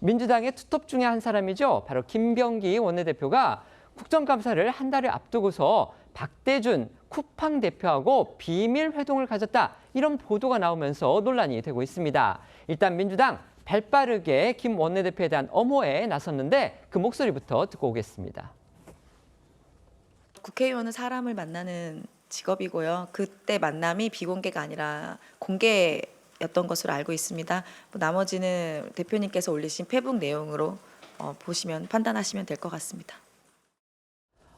민주당의 투톱 중에 한 사람이죠. 바로 김병기 원내대표가 국정감사를 한 달을 앞두고서 박대준 쿠팡 대표하고 비밀 회동을 가졌다. 이런 보도가 나오면서 논란이 되고 있습니다. 일단 민주당 발빠르게 김 원내대표에 대한 엄호에 나섰는데 그 목소리부터 듣고 오겠습니다. 국회의원은 사람을 만나는 직업이고요. 그때 만남이 비공개가 아니라 공개였던 것으로 알고 있습니다. 나머지는 대표님께서 올리신 페북 내용으로 보시면 판단하시면 될 것 같습니다.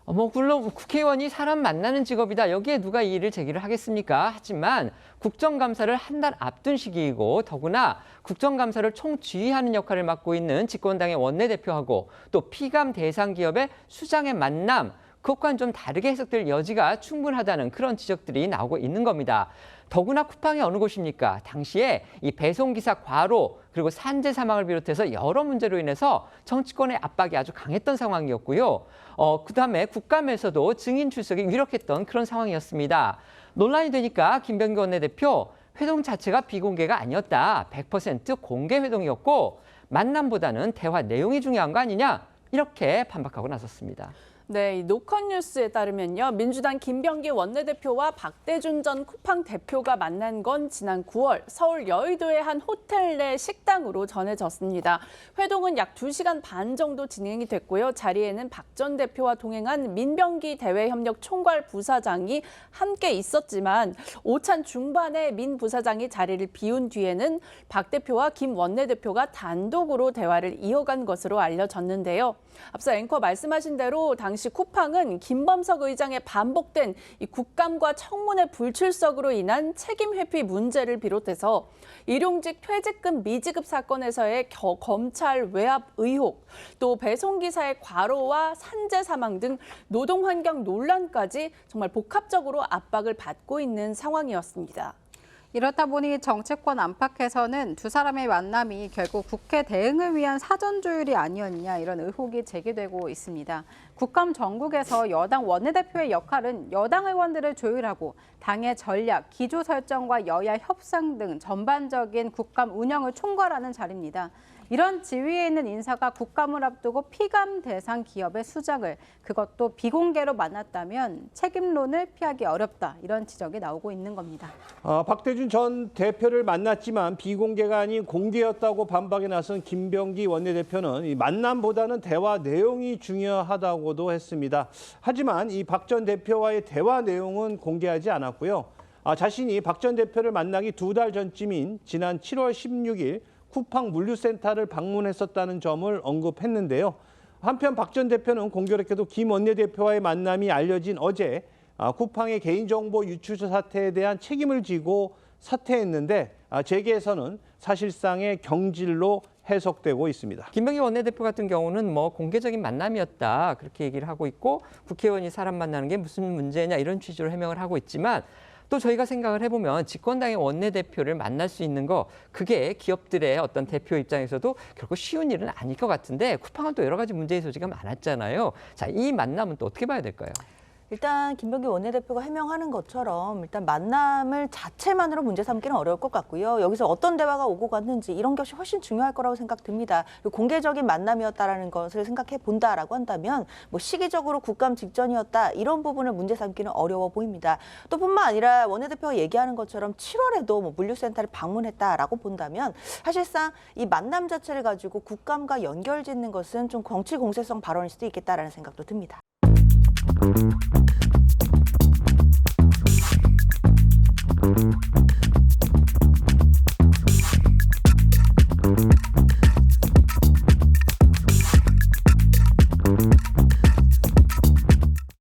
물론 국회의원이 사람 만나는 직업이다. 여기에 누가 이의를 제기를 하겠습니까? 하지만 국정감사를 한 달 앞둔 시기이고 더구나 국정감사를 총지휘하는 역할을 맡고 있는 집권당의 원내대표하고 또 피감 대상 기업의 수장의 만남, 그것과는 좀 다르게 해석될 여지가 충분하다는 그런 지적들이 나오고 있는 겁니다. 더구나 쿠팡이 어느 곳입니까? 당시에 이 배송기사 과로 그리고 산재 사망을 비롯해서 여러 문제로 인해서 정치권의 압박이 아주 강했던 상황이었고요. 그다음에 국감에서도 증인 출석이 유력했던 그런 상황이었습니다. 논란이 되니까 김병기 원내대표 회동 자체가 비공개가 아니었다. 100% 공개 회동이었고 만남보다는 대화 내용이 중요한 거 아니냐? 이렇게 반박하고 나섰습니다. 네, 이 노컷뉴스에 따르면요. 민주당 김병기 원내대표와 박대준 전 쿠팡 대표가 만난 건 지난 9월 서울 여의도의 한 호텔 내 식당으로 전해졌습니다. 회동은 약 2시간 반 정도 진행이 됐고요. 자리에는 박 전 대표와 동행한 민병기 대외협력 총괄 부사장이 함께 있었지만 오찬 중반에 민 부사장이 자리를 비운 뒤에는 박 대표와 김 원내대표가 단독으로 대화를 이어간 것으로 알려졌는데요. 앞서 앵커 말씀하신 대로 당시 쿠팡은 김범석 의장의 반복된 이 국감과 청문회 불출석으로 인한 책임 회피 문제를 비롯해서 일용직 퇴직금 미지급 사건에서의 검찰 외압 의혹, 또 배송기사의 과로와 산재 사망 등 노동환경 논란까지 정말 복합적으로 압박을 받고 있는 상황이었습니다. 이렇다 보니 정치권 안팎에서는 두 사람의 만남이 결국 국회 대응을 위한 사전 조율이 아니었냐 이런 의혹이 제기되고 있습니다. 국감 전국에서 여당 원내대표의 역할은 여당 의원들을 조율하고 당의 전략, 기조 설정과 여야 협상 등 전반적인 국감 운영을 총괄하는 자리입니다. 이런 지위에 있는 인사가 국감을 앞두고 피감 대상 기업의 수장을 그것도 비공개로 만났다면 책임론을 피하기 어렵다 이런 지적이 나오고 있는 겁니다. 박대준 전 대표를 만났지만 비공개가 아닌 공개였다고 반박에 나선 김병기 원내대표는 이 만남보다는 대화 내용이 중요하다고도 했습니다. 하지만 이 박 전 대표와의 대화 내용은 공개하지 않았고요. 자신이 박 전 대표를 만나기 2달 전쯤인 지난 7월 16일 쿠팡 물류센터를 방문했었다는 점을 언급했는데요. 한편 박 전 대표는 공교롭게도 김 원내대표와의 만남이 알려진 어제 쿠팡의 개인정보 유출 사태에 대한 책임을 지고 사퇴했는데 재계에서는 사실상의 경질로 해석되고 있습니다. 김병기 원내대표 같은 경우는 공개적인 만남이었다 그렇게 얘기를 하고 있고 국회의원이 사람 만나는 게 무슨 문제냐 이런 취지로 해명을 하고 있지만 또 저희가 생각을 해보면 집권당의 원내대표를 만날 수 있는 거 그게 기업들의 어떤 대표 입장에서도 결코 쉬운 일은 아닐 것 같은데 쿠팡은 또 여러 가지 문제의 소지가 많았잖아요. 자, 이 만남은 또 어떻게 봐야 될까요? 일단 김병기 원내대표가 해명하는 것처럼 일단 만남을 자체만으로 문제 삼기는 어려울 것 같고요. 여기서 어떤 대화가 오고 갔는지 이런 것이 훨씬 중요할 거라고 생각됩니다. 공개적인 만남이었다라는 것을 생각해 본다라고 한다면 시기적으로 국감 직전이었다 이런 부분을 문제 삼기는 어려워 보입니다. 또 뿐만 아니라 원내대표가 얘기하는 것처럼 7월에도 물류센터를 방문했다라고 본다면 사실상 이 만남 자체를 가지고 국감과 연결짓는 것은 좀 정치 공세성 발언일 수도 있겠다라는 생각도 듭니다.